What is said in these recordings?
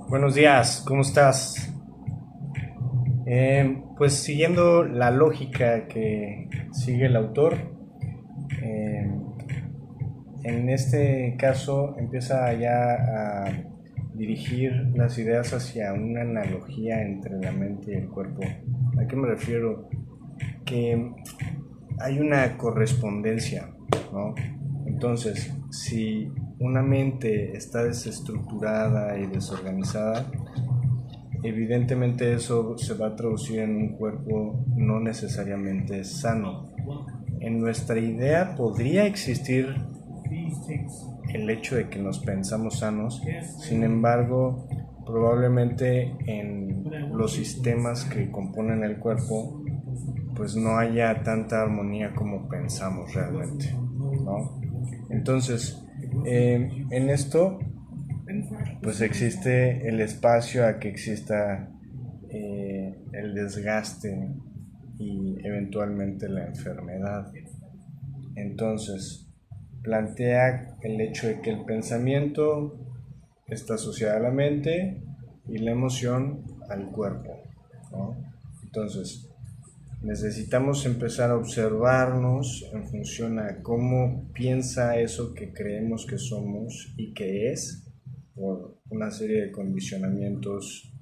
Buenos días, ¿cómo estás? Pues siguiendo la lógica que sigue el autor, eh, en este caso empieza ya a dirigir las ideas hacia una analogía entre la mente y el cuerpo. ¿A qué me refiero? Que hay una correspondencia, ¿no? Entonces, si una mente está desestructurada y desorganizada, evidentemente eso se va a traducir en un cuerpo no necesariamente sano. En nuestra idea podría existir el hecho de que nos pensamos sanos, sin embargo, probablemente en los sistemas que componen el cuerpo, pues no haya tanta armonía como pensamos realmente, ¿no? Entonces, en esto pues existe el espacio a que exista el desgaste y eventualmente la enfermedad. Entonces, plantea el hecho de que el pensamiento está asociado a la mente y la emoción al cuerpo, ¿no? Entonces, necesitamos empezar a observarnos en función a cómo piensa eso que creemos que somos y que es, por una serie de condicionamientos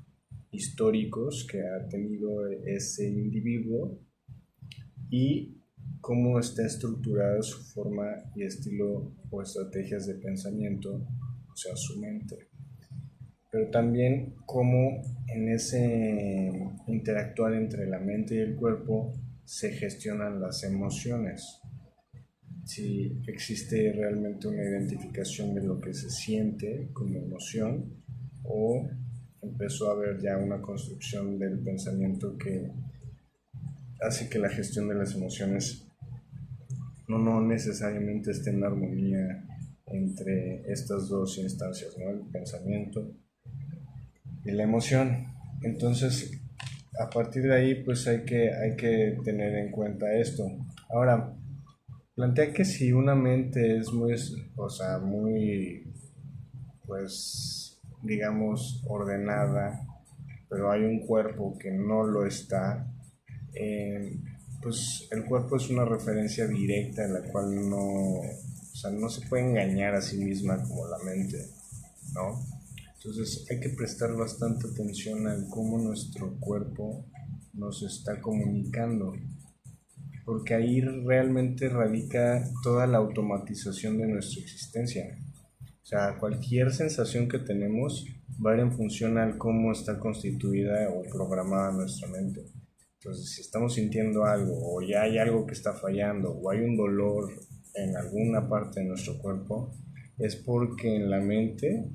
históricos que ha tenido ese individuo y cómo está estructurada su forma y estilo o estrategias de pensamiento, o sea, su mente. Pero también cómo en ese interactuar entre la mente y el cuerpo se gestionan las emociones. Si existe realmente una identificación de lo que se siente como emoción o empezó a haber ya una construcción del pensamiento que hace que la gestión de las emociones no necesariamente esté en armonía entre estas dos instancias, ¿no? El pensamiento y la emoción. Entonces, a partir de ahí, pues hay que tener en cuenta esto. Ahora, plantea que si una mente es muy, o sea, muy, pues, digamos, ordenada, pero hay un cuerpo que no lo está, eh, pues el cuerpo es una referencia directa en la cual no, o sea, no se puede engañar a sí misma como la mente, ¿no? Entonces hay que prestar bastante atención a cómo nuestro cuerpo nos está comunicando, porque ahí realmente radica toda la automatización de nuestra existencia. O sea, cualquier sensación que tenemos va a ir en función al cómo está constituida o programada nuestra mente. Entonces, si estamos sintiendo algo o ya hay algo que está fallando o hay un dolor en alguna parte de nuestro cuerpo, es porque en la mente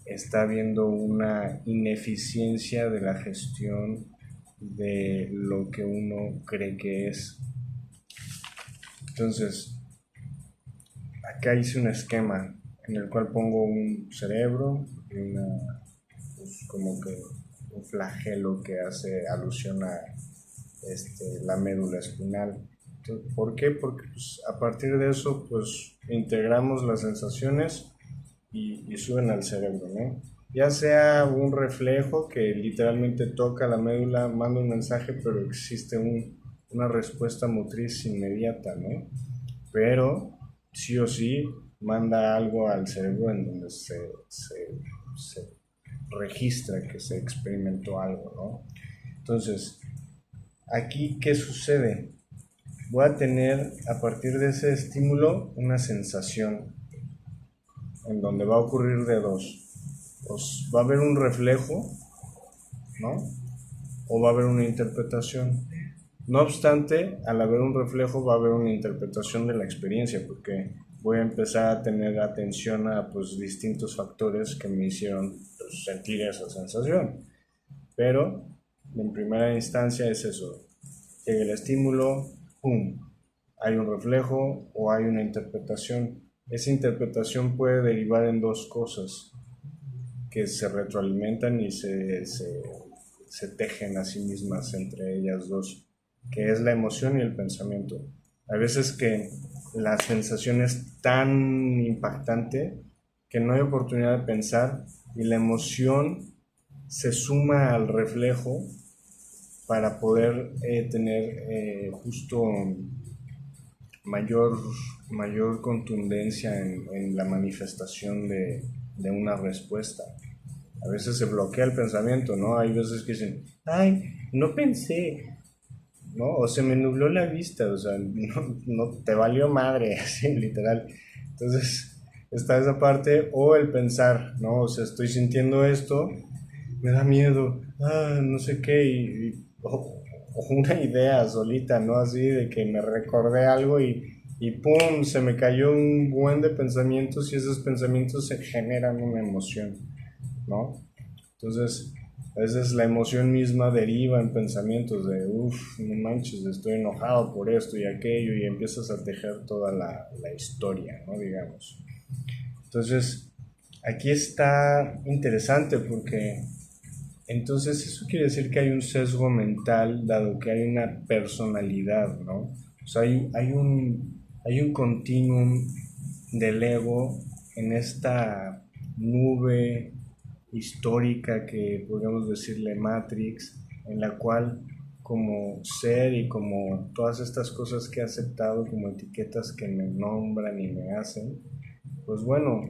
está habiendo una ineficiencia de la gestión de lo que uno cree que es. Entonces, acá hice un esquema en el cual pongo un cerebro y pues como que un flagelo que hace alusión a la médula espinal. Entonces, ¿por qué? Porque pues, a partir de eso pues integramos las sensaciones y suben al cerebro, ¿no? Ya sea un reflejo que literalmente toca la médula, manda un mensaje, pero existe una respuesta motriz inmediata, ¿no? Pero sí o sí manda algo al cerebro en donde se registra que se experimentó algo, ¿no? Entonces, aquí, ¿qué sucede? Voy a tener a partir de ese estímulo una sensación en donde va a ocurrir de dos. Pues va a haber un reflejo, ¿no? O va a haber una interpretación. No obstante, al haber un reflejo va a haber una interpretación de la experiencia, porque voy a empezar a tener atención a pues, distintos factores que me hicieron pues, sentir esa sensación. Pero en primera instancia es eso. Llega el estímulo, ¡pum! Hay un reflejo o hay una interpretación. Esa interpretación puede derivar en dos cosas que se retroalimentan y se tejen a sí mismas entre ellas dos, que es la emoción y el pensamiento. A veces que la sensación es tan impactante que no hay oportunidad de pensar y la emoción se suma al reflejo para poder tener justo mayor, mayor contundencia en la manifestación de una respuesta. A veces se bloquea el pensamiento, ¿no? Hay veces que dicen, ay, no pensé, ¿no? O se me nubló la vista, o sea, no te valió madre, así, literal. Entonces, está esa parte, o el pensar, ¿no? O sea, estoy sintiendo esto, me da miedo, no sé qué, o una idea solita, ¿no? Así de que me recordé algo y pum, se me cayó un buen de pensamientos y esos pensamientos se generan una emoción, ¿no? Entonces, a veces la emoción misma deriva en pensamientos de, uff, no manches, estoy enojado por esto y aquello, y empiezas a tejer toda la historia, ¿no? Digamos. Entonces, aquí está interesante porque entonces eso quiere decir que hay un sesgo mental, dado que hay una personalidad, ¿no? O sea, hay un continuum del ego en esta nube histórica que podríamos decirle Matrix, en la cual como ser y como todas estas cosas que he aceptado como etiquetas que me nombran y me hacen, pues bueno,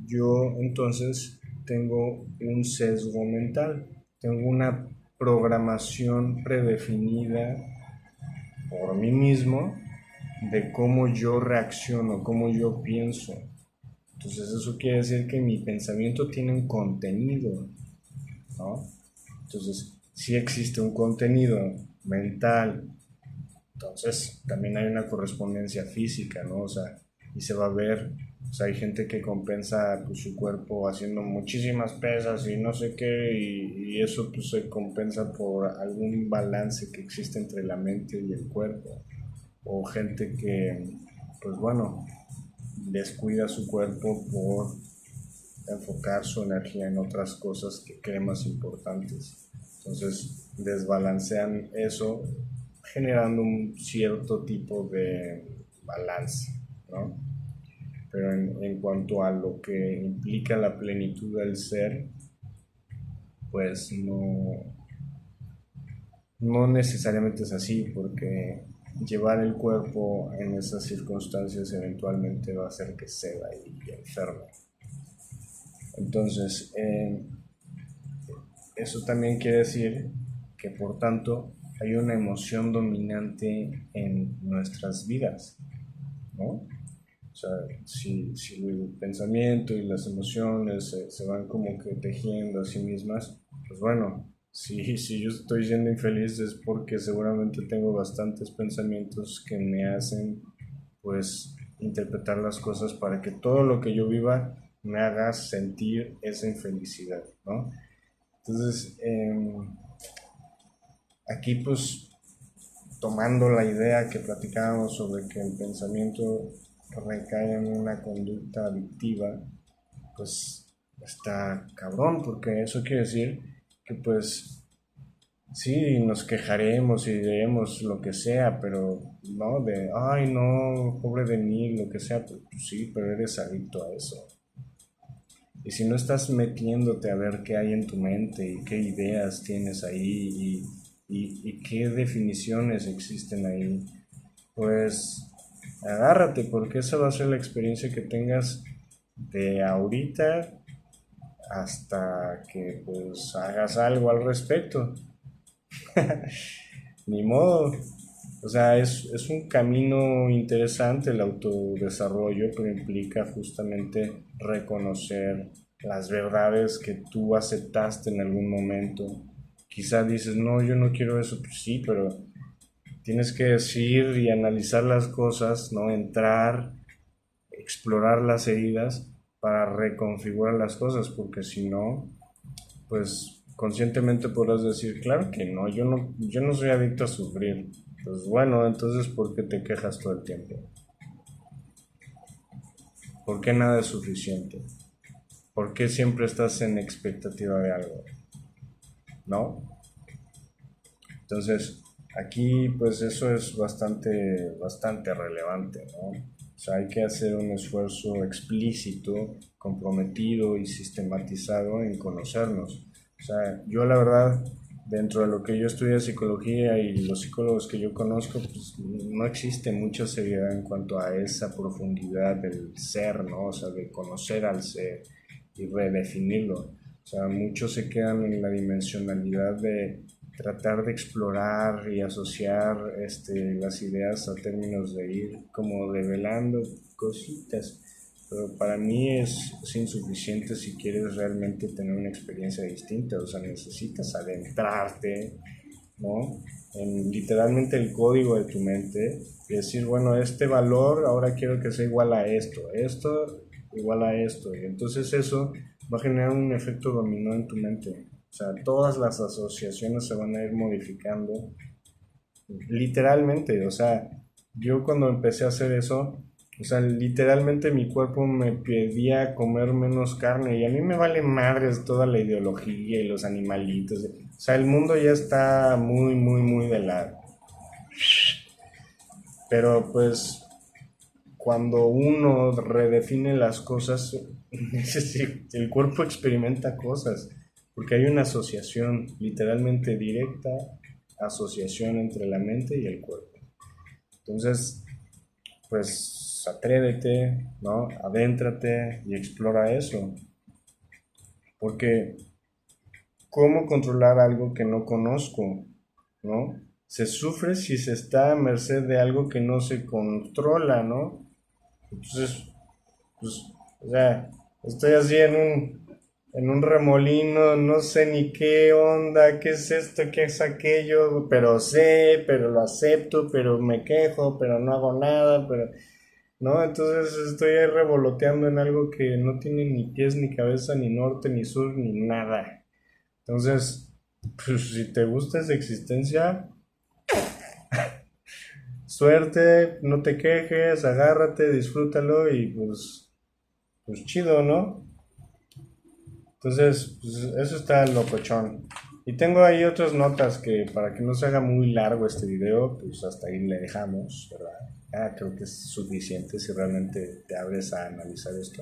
yo entonces tengo un sesgo mental, tengo una programación predefinida por mí mismo de cómo yo reacciono, cómo yo pienso. Entonces eso quiere decir que mi pensamiento tiene un contenido, ¿no? Entonces, si existe un contenido mental, entonces también hay una correspondencia física, ¿no? O sea, y se va a ver, o sea, hay gente que compensa pues, su cuerpo haciendo muchísimas pesas y no sé qué, y eso pues se compensa por algún balance que existe entre la mente y el cuerpo. O gente que, pues bueno, descuida su cuerpo por enfocar su energía en otras cosas que creen más importantes. Entonces desbalancean eso generando un cierto tipo de balance, ¿no? Pero en cuanto a lo que implica la plenitud del ser, pues no necesariamente es así, porque llevar el cuerpo en esas circunstancias eventualmente va a hacer que ceda y enferme. Entonces, eso también quiere decir que por tanto hay una emoción dominante en nuestras vidas, ¿no? O sea, si el pensamiento y las emociones se van como que tejiendo a sí mismas, pues bueno, si yo estoy siendo infeliz es porque seguramente tengo bastantes pensamientos que me hacen pues interpretar las cosas para que todo lo que yo viva me haga sentir esa infelicidad, ¿no? Entonces, aquí pues tomando la idea que platicábamos sobre que el pensamiento recae en una conducta adictiva, pues está cabrón, porque eso quiere decir que pues sí, nos quejaremos y diremos lo que sea, pero no de, ay no, pobre de mí, lo que sea, pues sí, pero eres adicto a eso. Y si no estás metiéndote a ver qué hay en tu mente y qué ideas tienes ahí y qué definiciones existen ahí, pues agárrate porque esa va a ser la experiencia que tengas de ahorita hasta que pues hagas algo al respecto. Ni modo. O sea, es un camino interesante el autodesarrollo, pero implica justamente reconocer las verdades que tú aceptaste en algún momento. Quizá dices, no, yo no quiero eso, pues sí, pero tienes que decir y analizar las cosas, ¿no? Entrar, explorar las heridas para reconfigurar las cosas, porque si no, pues conscientemente podrás decir, claro que no, yo no soy adicto a sufrir. Pues bueno, entonces ¿por qué te quejas todo el tiempo? ¿Por qué nada es suficiente? ¿Por qué siempre estás en expectativa de algo? ¿No? Entonces, aquí pues eso es bastante relevante, ¿no? O sea, hay que hacer un esfuerzo explícito comprometido y sistematizado en conocernos. O sea, yo la verdad, dentro de lo que yo estudio psicología y los psicólogos que yo conozco, pues no existe mucha seriedad en cuanto a esa profundidad del ser, ¿no? O sea, de conocer al ser y redefinirlo. O sea, muchos se quedan en la dimensionalidad de tratar de explorar y asociar las ideas a términos de ir como develando cositas. Pero para mí es insuficiente si quieres realmente tener una experiencia distinta. O sea, necesitas adentrarte, ¿no? En literalmente el código de tu mente y decir, bueno, este valor ahora quiero que sea igual a esto igual a esto. Y entonces eso va a generar un efecto dominó en tu mente. O sea, todas las asociaciones se van a ir modificando literalmente. O sea, yo cuando empecé a hacer eso, o sea, literalmente mi cuerpo me pedía comer menos carne y a mí me vale madres toda la ideología y los animalitos. O sea, el mundo ya está muy, muy, muy de lado. Pero pues cuando uno redefine las cosas, el cuerpo experimenta cosas, porque hay una asociación literalmente directa, asociación entre la mente y el cuerpo. Entonces, pues atrévete, ¿no? Adéntrate y explora eso. Porque, ¿cómo controlar algo que no conozco? ¿No? Se sufre si se está a merced de algo que no se controla, ¿no? Entonces, pues, o sea, estoy así en un remolino, no sé ni qué onda, qué es esto, qué es aquello, pero sé, pero lo acepto, pero me quejo, pero no hago nada, pero, ¿no? Entonces estoy ahí revoloteando en algo que no tiene ni pies, ni cabeza, ni norte, ni sur, ni nada. Entonces, pues si te gusta esa existencia, suerte, no te quejes, agárrate, disfrútalo y pues chido, ¿no? Entonces, pues eso está locochón. Y tengo ahí otras notas que para que no se haga muy largo este video, pues hasta ahí le dejamos, ¿verdad? Creo que es suficiente si realmente te abres a analizar esto.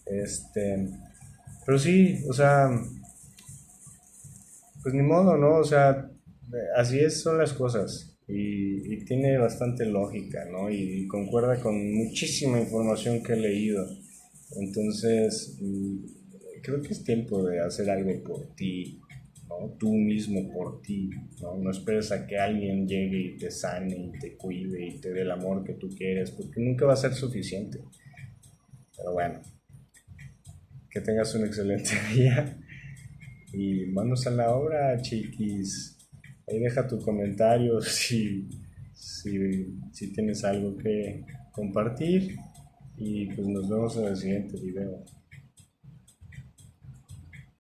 Este, pero sí, o sea, pues ni modo, ¿no? O sea, así son las cosas. Y tiene bastante lógica, ¿no? Y concuerda con muchísima información que he leído. Entonces, creo que es tiempo de hacer algo por ti, ¿no? Tú mismo por ti, ¿no? No esperes a que alguien llegue y te sane y te cuide y te dé el amor que tú quieres, porque nunca va a ser suficiente. Pero bueno, que tengas un excelente día y manos a la obra, chiquis. Ahí deja tu comentario si tienes algo que compartir y pues nos vemos en el siguiente video.